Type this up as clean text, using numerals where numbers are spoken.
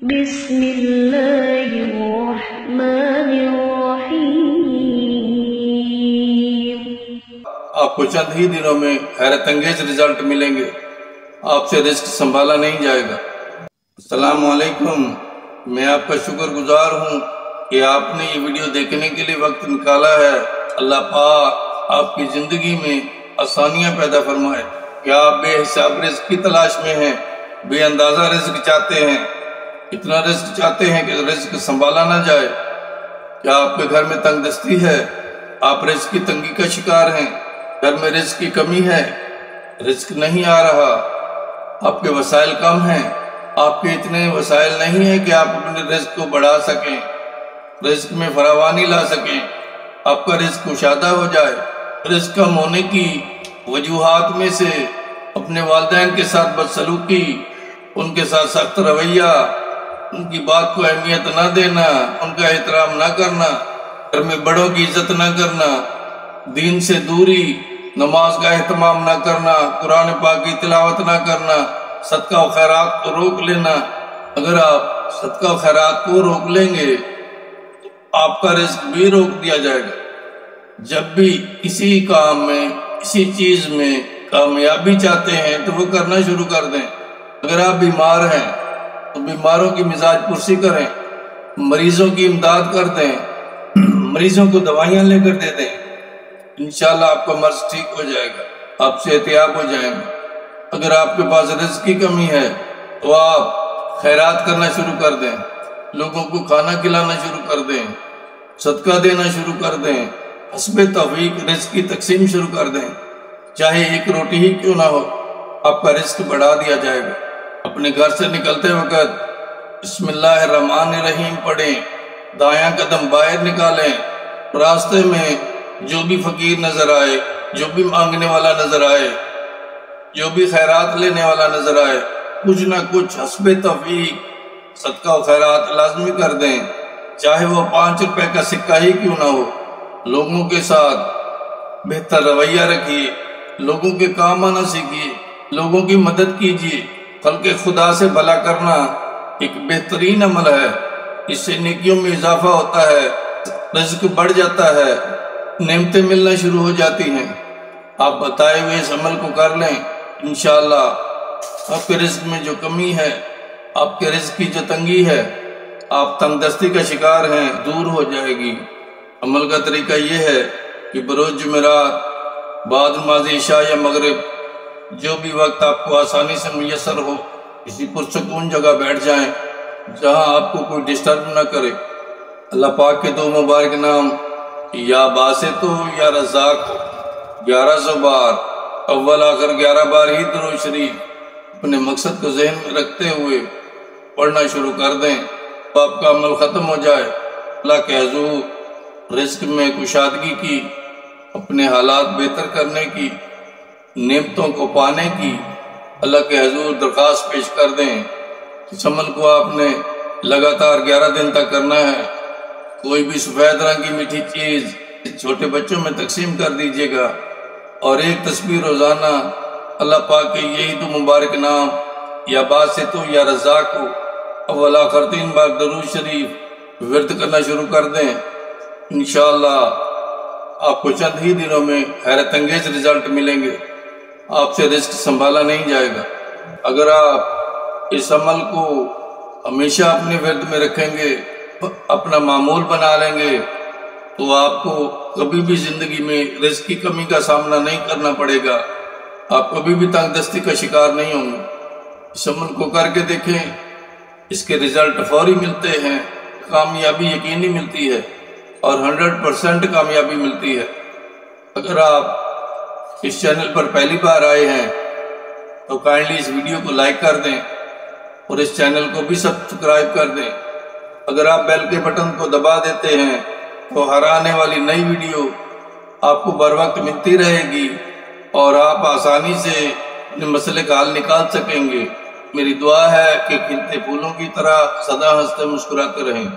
بسم اللہ الرحمن الرحیم۔ آپ کو چند ہی دنوں میں حیرت انگیز رزلٹ ملیں گے۔ آپ سے رزق سنبھالا نہیں جائے گا۔ السلام علیکم، میں آپ کا شکر گزار ہوں کہ آپ نے یہ ویڈیو دیکھنے کے لیے وقت نکالا ہے۔ اللہ پاک آپ کی زندگی میں آسانیاں پیدا فرمائے۔ کیا آپ بے حساب رزق کی تلاش میں ہیں، بے اندازہ رزق چاہتے ہیں، اتنا رزق چاہتے ہیں کہ رزق سنبھالا نہ جائے؟ کیا آپ کے گھر میں تنگ دستی ہے، آپ رزق کی تنگی کا شکار ہیں، گھر میں رزق کی کمی ہے، رزق نہیں آ رہا، آپ کے وسائل کم ہیں، آپ کے اتنے وسائل نہیں ہیں کہ آپ اپنے رزق کو بڑھا سکیں، رزق میں فراوانی لا سکیں، آپ کا رزق کشادہ ہو جائے؟ رزق کم ہونے کی وجوہات میں سے اپنے والدین کے ساتھ بدسلوکی، ان کے ساتھ سخت رویہ، ان کی بات کو اہمیت نہ دینا، ان کا احترام نہ کرنا، گھر میں بڑوں کی عزت نہ کرنا، دین سے دوری، نماز کا اہتمام نہ کرنا، قرآن پاک کی تلاوت نہ کرنا، صدقہ و خیرات کو روک لینا۔ اگر آپ صدقہ و خیرات کو روک لیں گے تو آپ کا رزق بھی روک دیا جائے گا۔ جب بھی کسی کام میں، کسی چیز میں کامیابی چاہتے ہیں تو وہ کرنا شروع کر دیں۔ اگر آپ بیمار ہیں تو بیماروں کی مزاج پرسی کریں، مریضوں کی امداد کر دیں، مریضوں کو دوائیاں لے کر دے دیں، انشاءاللہ آپ کا مرض ٹھیک ہو جائے گا، آپ صحتیاب ہو جائیں گے۔ اگر آپ کے پاس رزق کی کمی ہے تو آپ خیرات کرنا شروع کر دیں، لوگوں کو کھانا کھلانا شروع کر دیں، صدقہ دینا شروع کر دیں، حسب توفیق رزق کی تقسیم شروع کر دیں، چاہے ایک روٹی ہی کیوں نہ ہو، آپ کا رزق بڑھا دیا جائے گا۔ اپنے گھر سے نکلتے وقت بسم اللہ الرحمن الرحیم پڑھیں، دایاں قدم باہر نکالیں، راستے میں جو بھی فقیر نظر آئے، جو بھی مانگنے والا نظر آئے، جو بھی خیرات لینے والا نظر آئے، کچھ نہ کچھ حسب توفیق صدقہ و خیرات لازمی کر دیں، چاہے وہ 5 روپے کا سکہ ہی کیوں نہ ہو۔ لوگوں کے ساتھ بہتر رویہ رکھیے، لوگوں کے کام آنا سیکھیے، لوگوں کی مدد کیجیے۔ خلق خدا سے بھلا کرنا ایک بہترین عمل ہے، اس سے نیکیوں میں اضافہ ہوتا ہے، رزق بڑھ جاتا ہے، نعمتیں ملنا شروع ہو جاتی ہیں۔ آپ بتائے ہوئے اس عمل کو کر لیں، انشاءاللہ آپ کے رزق میں جو کمی ہے، آپ کے رزق کی جو تنگی ہے، آپ تنگ دستی کا شکار ہیں، دور ہو جائے گی۔ عمل کا طریقہ یہ ہے کہ بروز جمعرات بعد نماز عشاء یا مغرب جو بھی وقت آپ کو آسانی سے میسر ہو، کسی پرسکون جگہ بیٹھ جائیں جہاں آپ کو کوئی ڈسٹرب نہ کرے۔ اللہ پاک کے 2 مبارک نام یا باسط ہو یا رزاق 1100 بار، اول آخر 11 بار ہی درود شریف اپنے مقصد کو ذہن میں رکھتے ہوئے پڑھنا شروع کر دیں تو آپ کا عمل ختم ہو جائے۔ اللہ کے حضور رزق میں کشادگی کی، اپنے حالات بہتر کرنے کی، نعمتوں کو پانے کی اللہ کے حضور درخواست پیش کر دیں۔ اس عمل کو آپ نے لگاتار 11 دن تک کرنا ہے۔ کوئی بھی سفید رنگ کی میٹھی چیز چھوٹے بچوں میں تقسیم کر دیجیے گا، اور ایک تسبیح روزانہ اللہ پاک کے یہی 2 مبارک نام یا باسط ہو یا رزاق ہو اول آخر 3 بار درود شریف ورد کرنا شروع کر دیں۔ انشاءاللہ آپ کو چند ہی دنوں میں حیرت انگیز رزلٹ ملیں گے۔ آپ سے رزق سنبھالا نہیں جائے گا۔ اگر آپ اس عمل کو ہمیشہ اپنے ورد میں رکھیں گے، اپنا معمول بنا لیں گے، تو آپ کو کبھی بھی زندگی میں رزق کی کمی کا سامنا نہیں کرنا پڑے گا، آپ کبھی بھی تنگ دستی کا شکار نہیں ہوں گے۔ اس عمل کو کر کے دیکھیں، اس کے رزلٹ فوری ملتے ہیں، کامیابی یقینی ملتی ہے اور 100% کامیابی ملتی ہے۔ اگر آپ اس چینل پر پہلی بار آئے ہیں تو کائنڈلی اس ویڈیو کو لائک کر دیں اور اس چینل کو بھی سبسکرائب کر دیں۔ اگر آپ بیل کے بٹن کو دبا دیتے ہیں تو ہر آنے والی نئی ویڈیو آپ کو بر وقت ملتی رہے گی اور آپ آسانی سے اپنے مسئلے کا حل نکال سکیں گے۔ میری دعا ہے کہ کھلتے پھولوں کی طرح سدا ہنستے مسکراتے رہیں۔